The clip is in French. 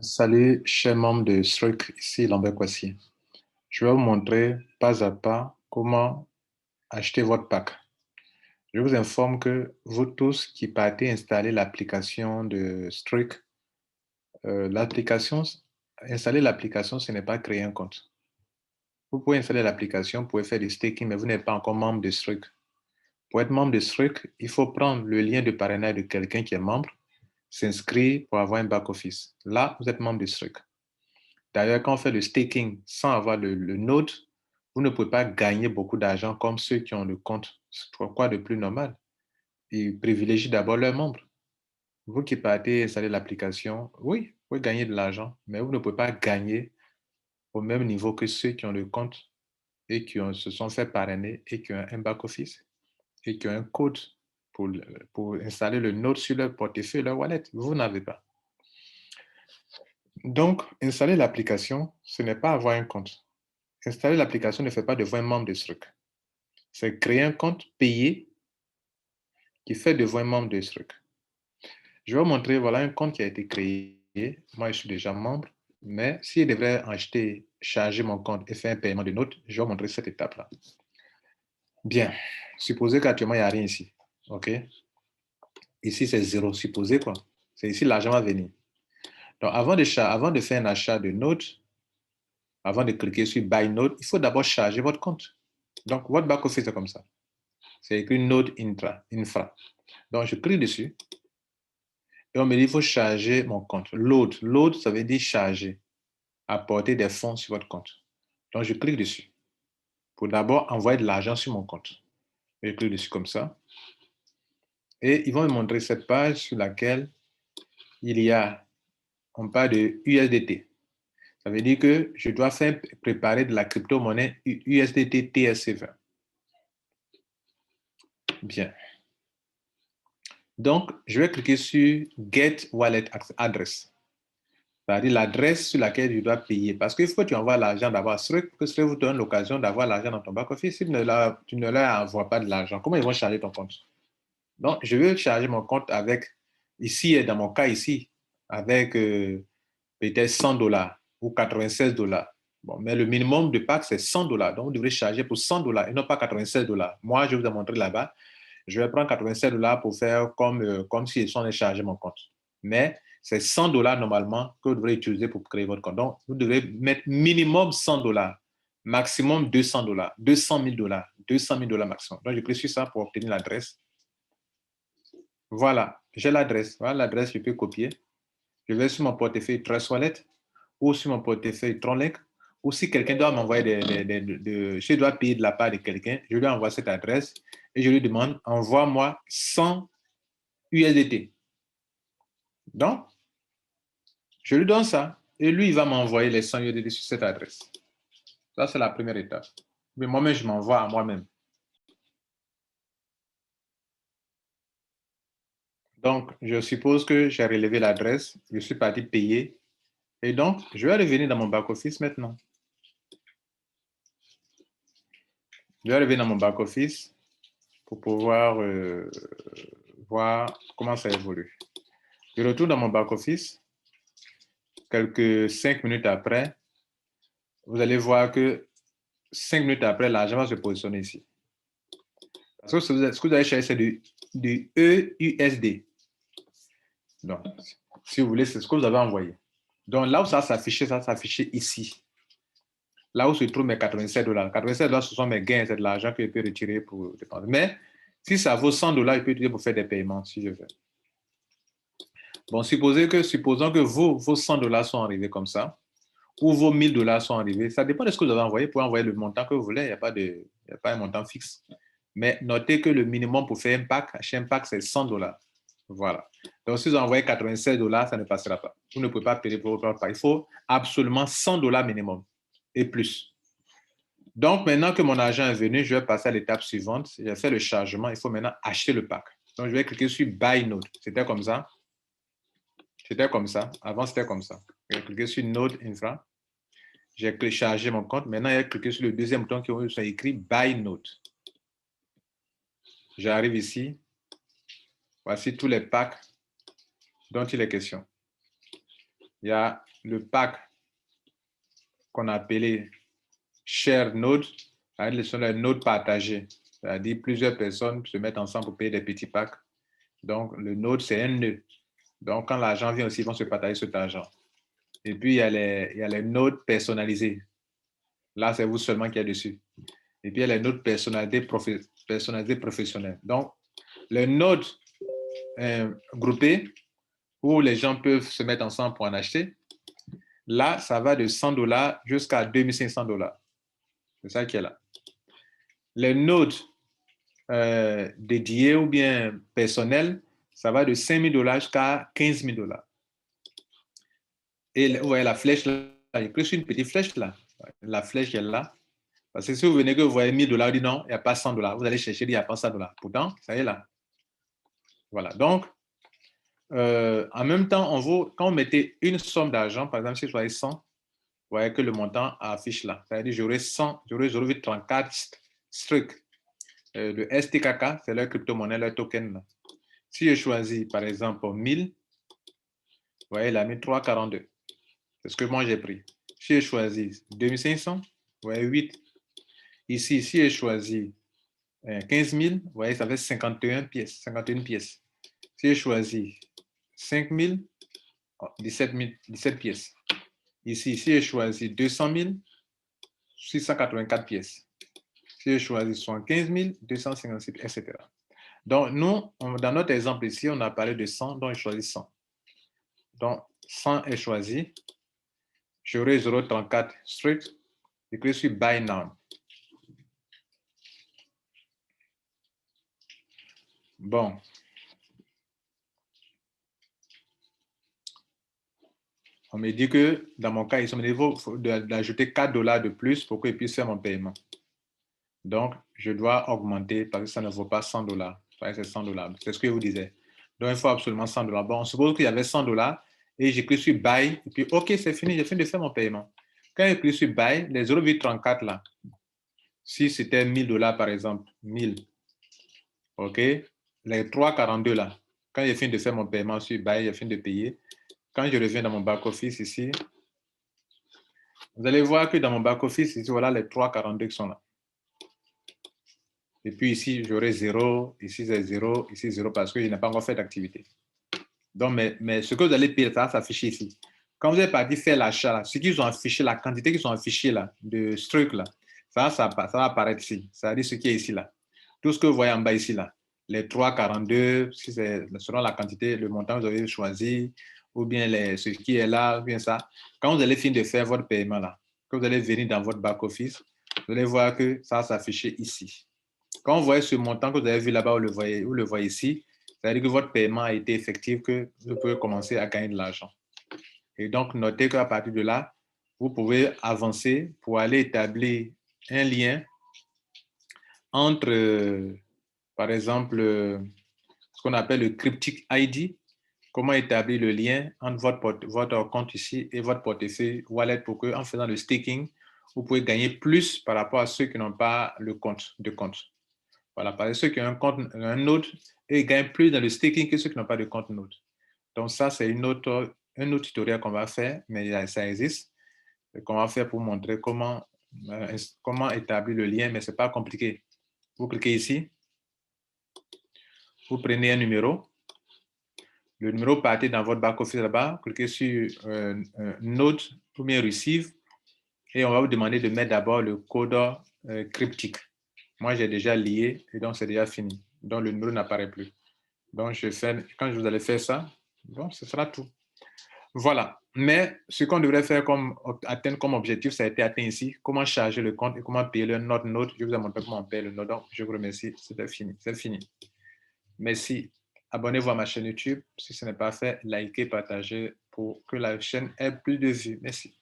Salut, chers membres de Struck, ici Lambert Kwasi. Je vais vous montrer pas à pas comment acheter votre pack. Je vous informe que vous tous qui partez installer l'application de Struck, installer l'application, ce n'est pas créer un compte. Vous pouvez installer l'application, vous pouvez faire du staking, mais vous n'êtes pas encore membre de Struck. Pour être membre de Struck, il faut prendre le lien de parrainage de quelqu'un qui est membre, s'inscrire pour avoir un back-office. Là, vous êtes membre de Struck. D'ailleurs, quand on fait le staking sans avoir le node, vous ne pouvez pas gagner beaucoup d'argent comme ceux qui ont le compte. C'est quoi de plus normal? Ils privilégient d'abord leurs membres. Vous qui partez installer l'application, oui, vous pouvez gagner de l'argent, mais vous ne pouvez pas gagner au même niveau que ceux qui ont le compte et se sont fait parrainer et qui ont un back-office et qui ont un code pour, pour installer le node sur leur portefeuille, leur wallet. Vous n'avez pas. Donc, installer l'application, ce n'est pas avoir un compte. Installer l'application ne fait pas de vous un membre de Struck. C'est créer un compte payé qui fait de vous un membre de Struck. Je vais vous montrer, voilà un compte qui a été créé. Moi, je suis déjà membre, mais si je devrais acheter, charger mon compte et faire un paiement de notes, je vais vous montrer cette étape-là. Bien, supposez qu'actuellement, il n'y a rien ici. OK? Ici, c'est zéro. Supposez quoi? C'est ici, l'argent va venir. Donc, avant de faire un achat de notes, avant de cliquer sur Buy Note, il faut d'abord charger votre compte. Donc, votre back-office, c'est comme ça. C'est écrit Node Infra. Donc, je clique dessus et on me dit qu'il faut charger mon compte. Load. Load, ça veut dire charger, apporter des fonds sur votre compte. Donc, je clique dessus pour d'abord envoyer de l'argent sur mon compte. Je clique dessus comme ça. Et ils vont me montrer cette page sur laquelle on parle de USDT. Ça veut dire que je dois préparer de la crypto-monnaie USDT TSC20. Bien. Donc, je vais cliquer sur Get Wallet Address. C'est-à-dire l'adresse sur laquelle je dois payer. Parce qu'il faut que tu envoies l'argent d'abord à Struck, que Struck vous donne l'occasion d'avoir l'argent dans ton back-office. Si tu ne leur envoies pas de l'argent, comment ils vont charger ton compte? Donc, je veux charger mon compte avec, ici, dans mon cas ici, avec peut-être 100 dollars ou 96 dollars. Bon, mais le minimum de pack, c'est 100 dollars. Donc, vous devrez charger pour 100 dollars et non pas 96 dollars. Moi, je vais vous montrer là-bas. Je vais prendre 87 dollars pour faire comme si je suis chargé mon compte. Mais c'est 100 dollars normalement que vous devrez utiliser pour créer votre compte. Donc, vous devez mettre minimum 100 dollars, maximum 200 dollars, 200 000 dollars, 200 000 dollars maximum. Donc, je clique sur ça pour obtenir l'adresse. Voilà, j'ai l'adresse. Voilà l'adresse, je peux copier. Je vais sur mon portefeuille Trust Wallet ou sur mon portefeuille TronLink. Ou si quelqu'un doit m'envoyer je dois payer de la part de quelqu'un, je lui envoie cette adresse et je lui demande, envoie-moi 100 USDT. Donc, je lui donne ça et lui, il va m'envoyer les 100 USDT sur cette adresse. Ça, c'est la première étape. Mais moi-même, je m'envoie à moi-même. Donc, je suppose que j'ai relevé l'adresse, je suis parti payer. Et donc, je vais revenir dans mon back-office maintenant. Je vais revenir dans mon back-office pour pouvoir voir comment ça évolue. Je retourne dans mon back-office. Quelques 5 minutes après, vous allez voir que 5 minutes après, l'argent va se positionner ici. Parce que ce que vous allez chercher, c'est du EUSD. Donc, si vous voulez, c'est ce que vous avez envoyé. Donc, là où ça s'affichait, ça s'affichait ici. Là où se trouvent mes 87 dollars. 87 dollars, ce sont mes gains, c'est de l'argent que je peux retirer pour dépenser. Mais si ça vaut 100 dollars, je peux utiliser pour faire des paiements, si je veux. Bon, supposons que vos 100 dollars sont arrivés comme ça, ou vos 1000 dollars sont arrivés. Ça dépend de ce que vous avez envoyé. Pour envoyer le montant que vous voulez, il n'y a pas un montant fixe. Mais notez que le minimum pour faire un pack, acheter un pack, c'est 100 dollars. Voilà. Donc, si vous envoyez 96 dollars, ça ne passera pas. Vous ne pouvez pas payer pour votre pack. Il faut absolument 100 dollars minimum et plus. Donc, maintenant que mon argent est venu, je vais passer à l'étape suivante. J'ai fait le chargement. Il faut maintenant acheter le pack. Donc, je vais cliquer sur Buy Node. C'était comme ça. C'était comme ça. Avant, c'était comme ça. J'ai cliqué sur Node Infra. J'ai chargé mon compte. Maintenant, j'ai cliqué sur le deuxième bouton qui est écrit Buy Node. J'arrive ici. Voici tous les packs dont il est question. il y a le pack qu'on a appelé Share Node, ce sont les nodes partagés. C'est-à-dire plusieurs personnes se mettent ensemble pour payer des petits packs. Donc, le node, c'est un nœud. Donc, quand l'argent vient aussi, ils vont se partager cet argent. Et puis, il y a les nodes personnalisés. Là, c'est vous seulement qui êtes dessus. Et puis, il y a les nodes personnalisés professionnels. Donc, les nodes groupés où les gens peuvent se mettre ensemble pour en acheter, là, ça va de $100 jusqu'à $2500. C'est ça qui est là. Les nodes dédiés ou bien personnels, ça va de $5000 jusqu'à $15000. Et vous voyez la flèche là, il y a plus une petite flèche là. La flèche est là. Parce que si vous venez que vous voyez $1000, vous dites non, il n'y a pas $100. Vous allez chercher, il n'y a pas $100. Pourtant, ça y est là. Voilà. Donc, en même temps, quand on mettait une somme d'argent, par exemple, si je voyais 100, vous voyez que le montant affiche là. C'est-à-dire j'aurais 100, j'aurais 0,34 structs. Le STKK, c'est leur crypto-monnaie, leur token là. Si je choisis, par exemple, 1000, vous voyez, il a mis 3,42. C'est ce que moi j'ai pris. Si je choisis 2500, vous voyez, 8. Ici, si je choisis 15 000, vous voyez, ça fait 51 pièces. 51 pièces. Si je choisis 5 000, 17 pièces. Ici, si je choisis 200 000, 684 pièces. Si je choisis 75 000, 256, etc. Donc, nous, dans notre exemple ici, on a parlé de 100, donc je choisis 100. Donc, 100 est choisi. J'aurai 0,34 strict. Je clique sur Buy Now. Bon. On me dit que dans mon cas, il faut d'ajouter $4 de plus pour qu'il puisse faire mon paiement. Donc, je dois augmenter parce que ça ne vaut pas $100. C'est $100. C'est ce que je vous disais. Donc, il faut absolument $100. Bon, on suppose qu'il y avait $100 et j'ai cliqué sur Buy. Et puis, OK, c'est fini, j'ai fini de faire mon paiement. Quand j'ai cliqué sur Buy, les 0,34 là, si c'était $1000 par exemple, 1000, OK, les 3,42 là, quand j'ai fini de faire mon paiement sur Buy, j'ai fini de payer. Quand je reviens dans mon back-office ici, vous allez voir que dans mon back-office, ici, voilà les 3,42 qui sont là. Et puis ici, j'aurai 0, ici c'est 0, ici 0 parce que je n'ai pas encore fait d'activité. Donc, mais ce que vous allez payer, ça va s'afficher ici. Quand vous êtes parti faire l'achat, ce qu'ils ont affiché, la quantité qu'ils ont affichée là, de ce truc là, ça va apparaître ici. Ça veut dire ce qui est ici là. Tout ce que vous voyez en bas ici là, les 3,42, si c'est selon la quantité, le montant que vous avez choisi, ou bien ce qui est là, ou bien ça. Quand vous allez finir de faire votre paiement là, que vous allez venir dans votre back-office, vous allez voir que ça va s'afficher ici. Quand vous voyez ce montant que vous avez vu là-bas, vous le voyez ici, ça veut dire que votre paiement a été effectif, que vous pouvez commencer à gagner de l'argent. Et donc, notez qu'à partir de là, vous pouvez avancer pour aller établir un lien entre, par exemple, ce qu'on appelle le cryptic ID. Comment établir le lien entre votre compte ici et votre portefeuille wallet pour que, en faisant le staking, vous pouvez gagner plus par rapport à ceux qui n'ont pas le compte de compte. Voilà, parce que ceux qui ont un node, ils gagnent plus dans le staking que ceux qui n'ont pas de compte node. Donc ça, c'est un autre tutoriel qu'on va faire, mais ça existe, qu'on va faire pour montrer comment établir le lien, mais ce n'est pas compliqué. Vous cliquez ici, vous prenez un numéro. Le numéro partez dans votre back-office là-bas, cliquez sur Node ou bien Receive, et on va vous demander de mettre d'abord le code cryptique. Moi, j'ai déjà lié, et donc c'est déjà fini. Donc, le numéro n'apparaît plus. Donc, quand vous allez faire ça, bon, ce sera tout. Voilà. Mais ce qu'on devrait faire atteindre comme objectif, ça a été atteint ici. Comment charger le compte et comment payer le node. Je vous ai montré comment on paye le node. Donc, je vous remercie. C'était fini. C'est fini. Merci. Abonnez-vous à ma chaîne YouTube. Si ce n'est pas fait, likez, partagez pour que la chaîne ait plus de vues. Merci.